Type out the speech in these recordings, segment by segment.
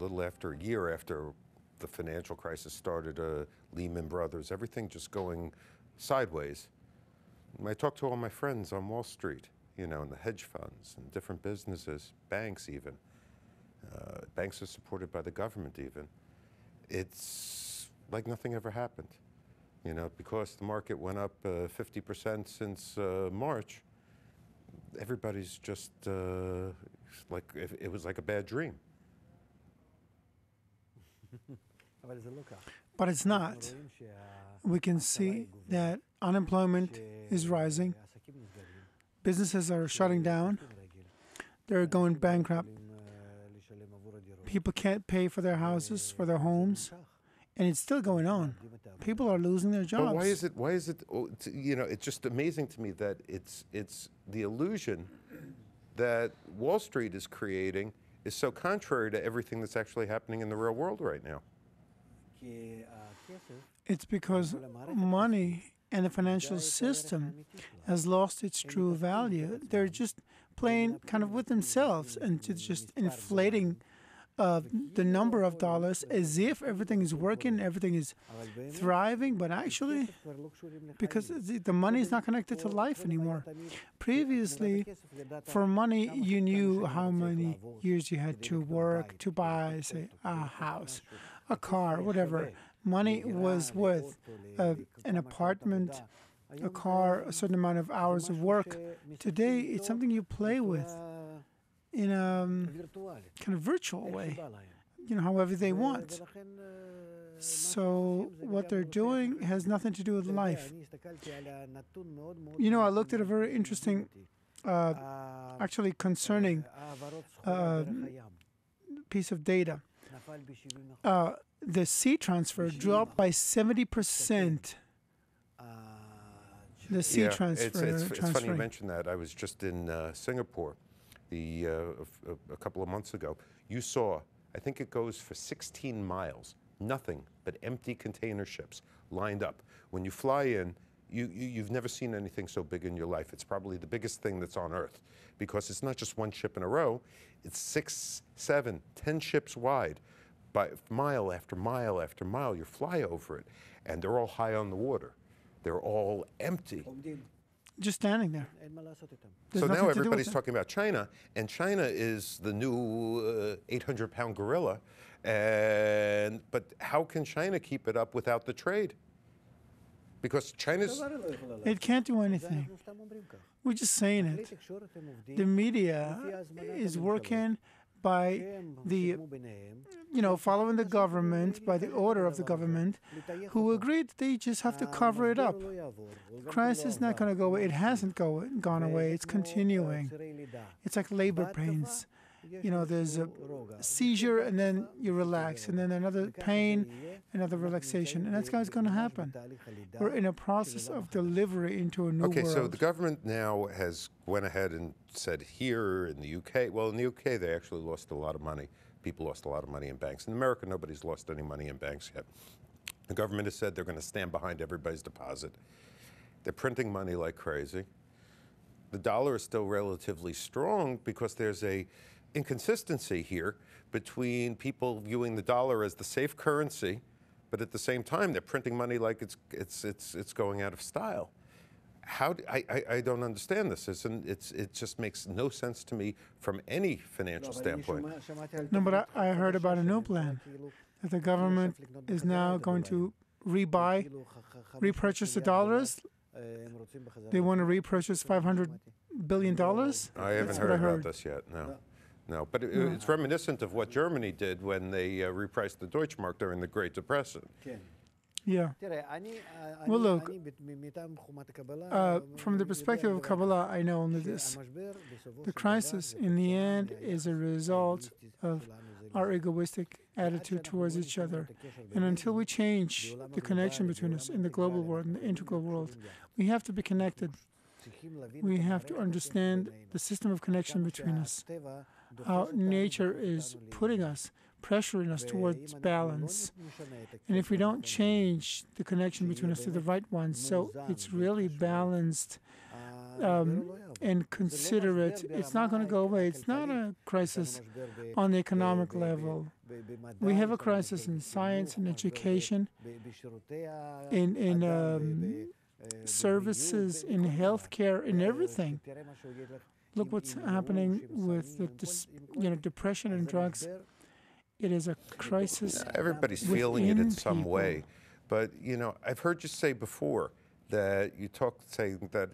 little after a year after the financial crisis started, Lehman Brothers, everything just going sideways. When I talk to all my friends on Wall Street, in the hedge funds and different businesses, banks even. Banks are supported by the government even. It's like nothing ever happened. Because the market went up 50% since March, everybody's just like it was like a bad dream. But it's not. We can see that unemployment is rising. Businesses are shutting down. They're going bankrupt. People can't pay for their houses, for their homes, and it's still going on. People are losing their jobs. But why is it, it's just amazing to me that it's the illusion that Wall Street is creating is so contrary to everything that's actually happening in the real world right now. It's because money and the financial system has lost its true value. They're just playing kind of with themselves and just inflating the number of dollars as if everything is working, everything is thriving, but actually, because the money is not connected to life anymore. Previously, for money, you knew how many years you had to work to buy, say, a house, a car, whatever. Money was worth an apartment, a car, a certain amount of hours of work. Today, it's something you play with in a kind of virtual way, however they want. So what they're doing has nothing to do with life. I looked at a very interesting, actually concerning piece of data. The sea transfer dropped by 70%. The sea transfer. It's funny you mentioned that. I was just in Singapore a couple of months ago. You saw, I think it goes for 16 miles, nothing but empty container ships lined up. When you fly in, you've never seen anything so big in your life. It's probably the biggest thing that's on Earth, because it's not just one ship in a row. It's 6, 7, 10 ships wide. By mile after mile after mile, you fly over it, and they're all high on the water. They're all empty. Just standing there. So now everybody's talking about China, and China is the new 800-pound gorilla. But how can China keep it up without the trade? Because China's... It can't do anything. We're just saying it. The media is working by the, following the government, by the order of the government, who agreed they just have to cover it up. The crisis is not going to go away. It hasn't gone away. It's continuing. It's like labor pains. There's a seizure, and then you relax, and then another pain, another relaxation, and that's what's going to happen. We're in a process of delivery into a new world. Okay, so the government now has went ahead and said here in the UK, well, in the UK they actually lost a lot of money. People lost a lot of money in banks. In America, nobody's lost any money in banks yet. The government has said they're going to stand behind everybody's deposit. They're printing money like crazy. The dollar is still relatively strong because there's a inconsistency here between people viewing the dollar as the safe currency, but at the same time they're printing money like it's going out of style. I don't understand this. It just makes no sense to me from any financial standpoint. No, but I heard about a new plan that the government is now going to repurchase the dollars. They want to repurchase $500 billion. I haven't heard about this yet. No, but it's reminiscent of what Germany did when they repriced the Deutschmark during the Great Depression. Yeah. Well, look, from the perspective of Kabbalah, I know only this. The crisis, in the end, is a result of our egoistic attitude towards each other. And until we change the connection between us in the global world and the integral world, we have to be connected. We have to understand the system of connection between us, how nature is putting us, pressuring us towards balance. And if we don't change the connection between us to the right one, so it's really balanced and considerate, it's not going to go away. It's not a crisis on the economic level We have a crisis in science and education, in services, in healthcare, in everything. Look what's happening with the depression and drugs. It is a crisis. Everybody's feeling it in some people. way. But, I've heard you say before that saying that,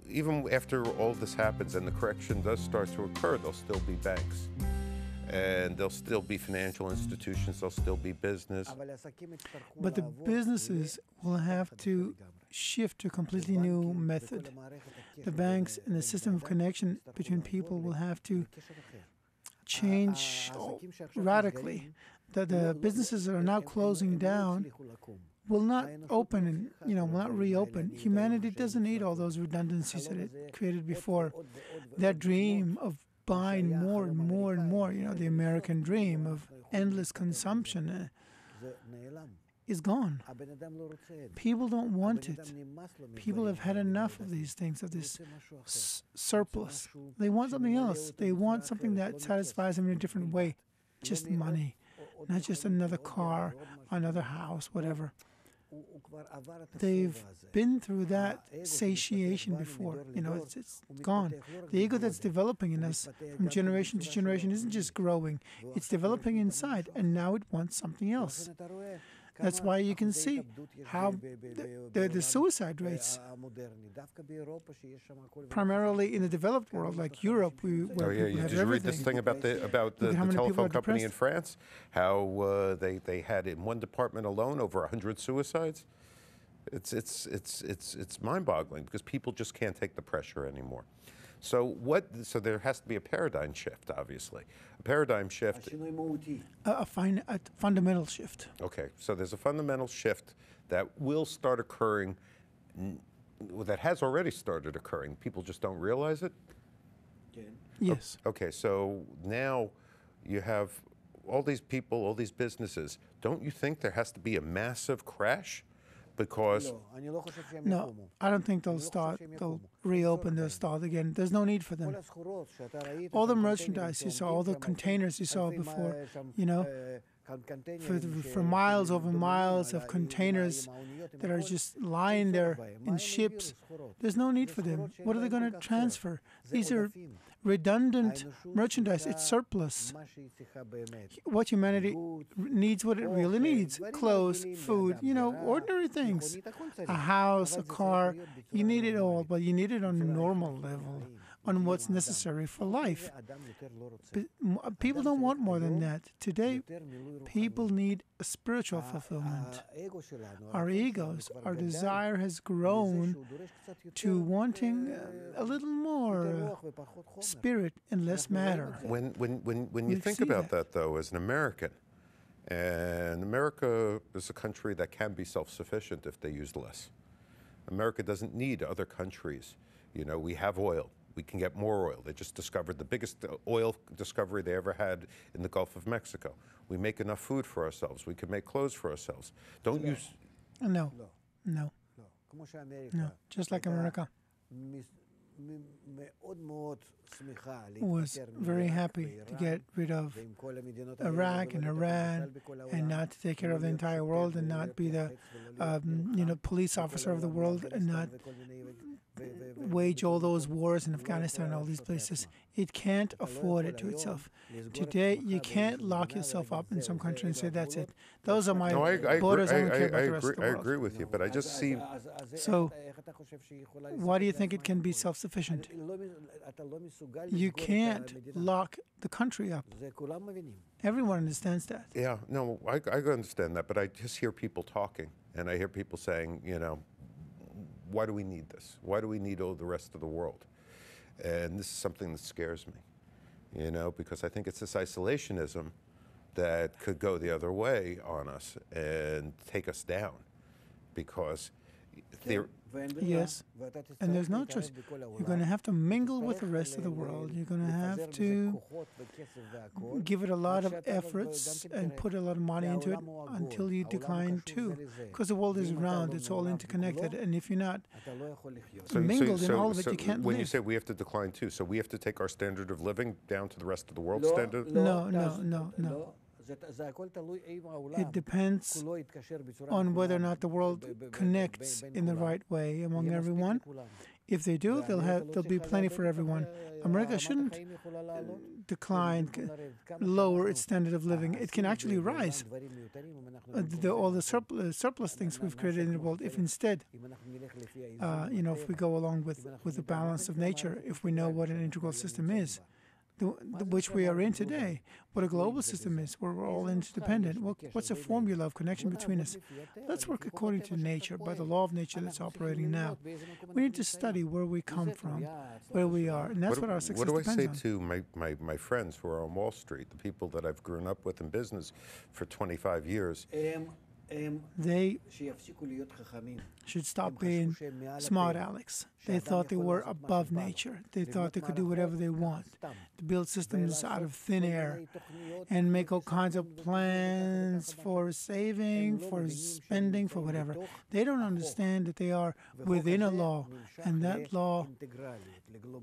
even after all this happens and the correction does start to occur, there'll still be banks. And there'll still be financial institutions, there'll still be business. But the businesses will have to shift to a completely new method. The banks and the system of connection between people will have to change radically. The businesses that are now closing down will not open and will not reopen. Humanity doesn't need all those redundancies that it created before. That dream of buying more and more and more, the American dream of endless consumption is gone. People don't want it. People have had enough of these things, of this surplus. They want something else. They want something that satisfies them in a different way. Just money, not just another car, another house, whatever. They've been through that satiation before. It's gone. The ego that's developing in us from generation to generation isn't just growing. It's developing inside, and now it wants something else. That's why you can see how the suicide rates, primarily in the developed world, like Europe, where people have did you read this thing about the telephone company in France? How they had in one department alone over 100 suicides? It's mind-boggling because people just can't take the pressure anymore. So there has to be a paradigm shift, obviously. A paradigm shift. A fundamental shift. Okay, so there's a fundamental shift that will start occurring, that has already started occurring. People just don't realize it? Yes. Okay, so now you have all these people, all these businesses. Don't you think there has to be a massive crash? Because no, I don't think they'll reopen, they'll start again. There's no need for them. All the merchandise you saw, all the containers you saw before, for miles over miles of containers that are just lying there in ships, there's no need for them. What are they going to transfer? These are redundant merchandise. It's surplus. What humanity needs, what it really needs: clothes, food, ordinary things. A house, a car. You need it all, but you need it on a normal level, on what's necessary for life. But people don't want more than that. Today, people need a spiritual fulfillment. Our egos, our desire has grown to wanting a little more spirit and less matter. When you think about that, though, as an American, and America is a country that can be self-sufficient if they use less. America doesn't need other countries. We have oil. We can get more oil. They just discovered the biggest oil discovery they ever had in the Gulf of Mexico. We make enough food for ourselves. We can make clothes for ourselves. Don't you? No. Just like America was very happy to get rid of Iraq and Iran and not to take care of the entire world and not be the police officer of the world and not wage all those wars in Afghanistan and all these places. It can't afford it to itself. Today, you can't lock yourself up in some country and say, that's it. Those are my borders. I don't care about the rest of the world. I agree with you, but I just see... So, why do you think it can be self-sufficient? You can't lock the country up. Everyone understands that. Yeah, no, I understand that, but I just hear people talking, and I hear people saying, why do we need this? Why do we need all the rest of the world? And this is something that scares me, because I think it's this isolationism that could go the other way on us and take us down. Because Yes, and there's no choice. You're going to have to mingle with the rest of the world. You're going to have to give it a lot of efforts and put a lot of money into it until you decline too. Because the world is round, it's all interconnected, and if you're not mingled in all of it, you can't when live. you say we have to decline too, so we have to take our standard of living down to the rest of the world's standard? No. It depends on whether or not the world connects in the right way among everyone. If they do, there'll be plenty for everyone. America shouldn't decline, lower its standard of living. It can actually rise. All the surplus things we've created in the world, if instead, if we go along with the balance of nature, if we know what an integral system is, which we are in today, what a global system is, where we're all interdependent. What's the formula of connection between us? Let's work according to nature, by the law of nature that's operating now. We need to study where we come from, where we are, and that's what our success depends on. What do I say to my friends who are on Wall Street, the people that I've grown up with in business for 25 years? They should stop being smart Alex. They thought they were above nature. They thought they could do whatever they want, to build systems out of thin air and make all kinds of plans for saving, for spending, for whatever. They don't understand that they are within a law, and that law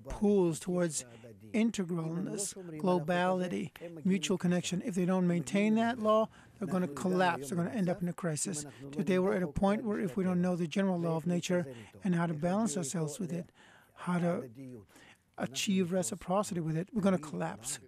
pulls towards integralness, globality, mutual connection. If they don't maintain that law, they're going to collapse. They're going to end up in a crisis. Today we're at a point where if we don't know the general law of nature and how to balance ourselves with it, how to achieve reciprocity with it, we're going to collapse.